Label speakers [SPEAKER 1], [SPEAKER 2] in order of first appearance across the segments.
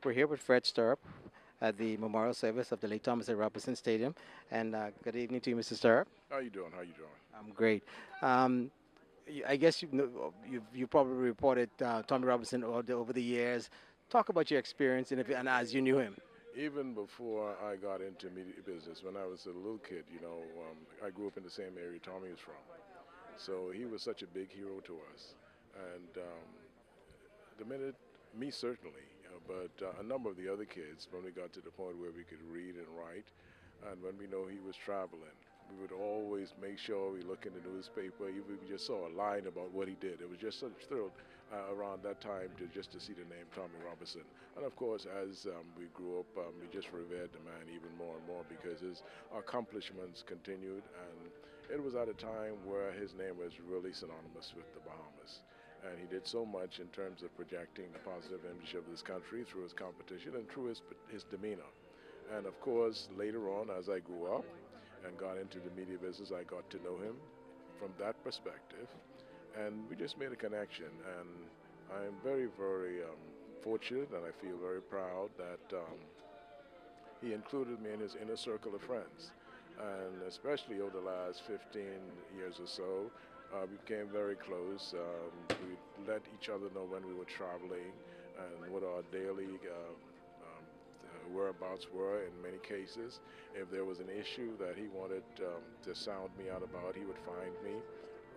[SPEAKER 1] We're here with Fred Sturrup at the memorial service of the late Thomas A. Robinson Stadium. And good evening to you, Mr. Sturrup.
[SPEAKER 2] How you doing? How you doing?
[SPEAKER 1] I'm great. Um, I guess you probably reported Tommy Robinson over the years. Talk about your experience and as you knew him.
[SPEAKER 2] Even before I got into media business, when I was a little kid, I grew up in the same area Tommy was from. So he was such a big hero to us. And the minute, me certainly, but a number of the other kids, when we got to the point where we could read and write, and when we know he was traveling, we would always make sure we look in the newspaper. Even if we just saw a line about what he did, it was just such a thrill around that time to see the name Tommy Robinson. And of course, as we grew up, we just revered the man even more and more because his accomplishments continued, and it was at a time where his name was really synonymous with the Bahamas. And he did so much in terms of projecting the positive image of this country through his competition and through his demeanor. And of course, later on, as I grew up and got into the media business, I got to know him from that perspective. And we just made a connection. And I'm very, very fortunate and I feel very proud that he included me in his inner circle of friends. And especially over the last 15 years or so, we became very close. We let each other know when we were traveling and what our daily whereabouts were in many cases. If there was an issue that he wanted to sound me out about, he would find me,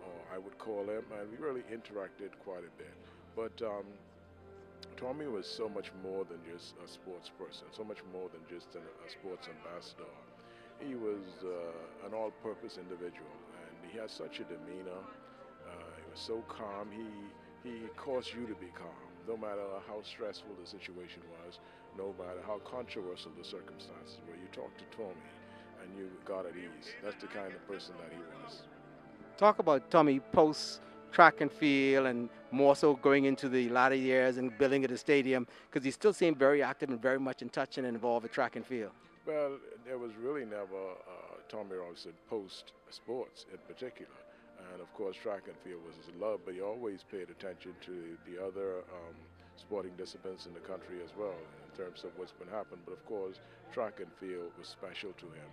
[SPEAKER 2] or I would call him, and we really interacted quite a bit. But Tommy was so much more than just a sports person, so much more than just a sports ambassador. He was an all-purpose individual, and he had such a demeanor. He was so calm. He caused you to be calm, no matter how stressful the situation was, no matter how controversial the circumstances were. You talked to Tommy, and you got at ease. That's the kind of person that he was.
[SPEAKER 1] Talk about Tommy post track and field and more so going into the latter years and building at the stadium because he still seemed very active and very much in touch and involved with track and field.
[SPEAKER 2] Well, there was really never Tommy Robinson post sports in particular. And of course, track and field was his love, but he always paid attention to the other sporting disciplines in the country as well in terms of what's been happening. But of course, track and field was special to him.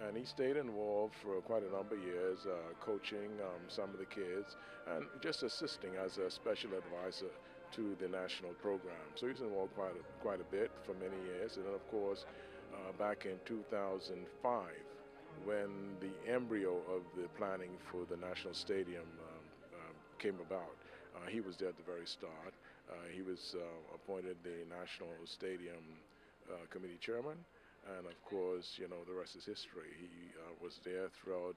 [SPEAKER 2] And he stayed involved for quite a number of years, coaching some of the kids and just assisting as a special advisor to the national program. So he was involved quite a bit for many years. And then, of course, back in 2005, when the embryo of the planning for the national stadium came about. He was there at the very start. He was appointed the National Stadium Committee Chairman, and of course, the rest is history. He was there throughout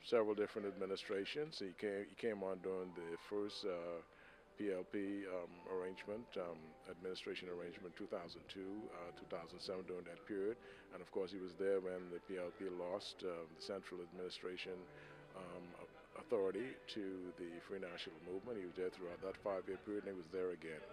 [SPEAKER 2] several different administrations. He came on during the first PLP arrangement, administration arrangement 2002, 2007 during that period. And of course he was there when the PLP lost the central administration authority to the Free National Movement. He was there throughout that 5-year period and he was there again,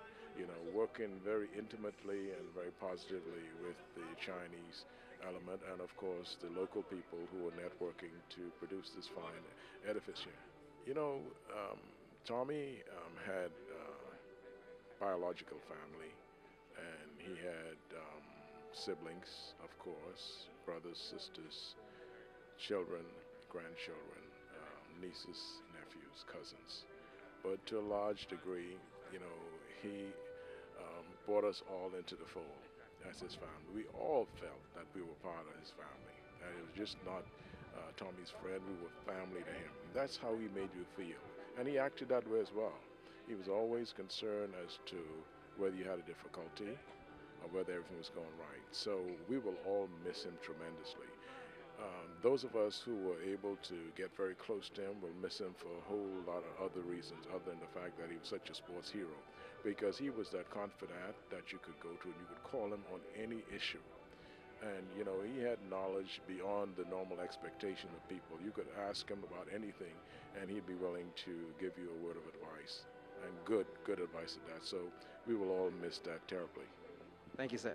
[SPEAKER 2] working very intimately and very positively with the Chinese element and of course the local people who were networking to produce this fine edifice here. You know, Tommy had biological family, and he had siblings, of course, brothers, sisters, children, grandchildren, nieces, nephews, cousins. But to a large degree, he brought us all into the fold as his family. We all felt that we were part of his family, and it was just not Tommy's friend, we were family to him. That's how he made you feel. And he acted that way as well. He was always concerned as to whether you had a difficulty or whether everything was going right. So we will all miss him tremendously. Those of us who were able to get very close to him will miss him for a whole lot of other reasons other than the fact that he was such a sports hero. Because he was that confidant that you could go to and you could call him on any issue. And he had knowledge beyond the normal expectation of people. You could ask him about anything and he'd be willing to give you a word of advice, and good advice at that. So we will all miss that terribly.
[SPEAKER 1] Thank you, sir.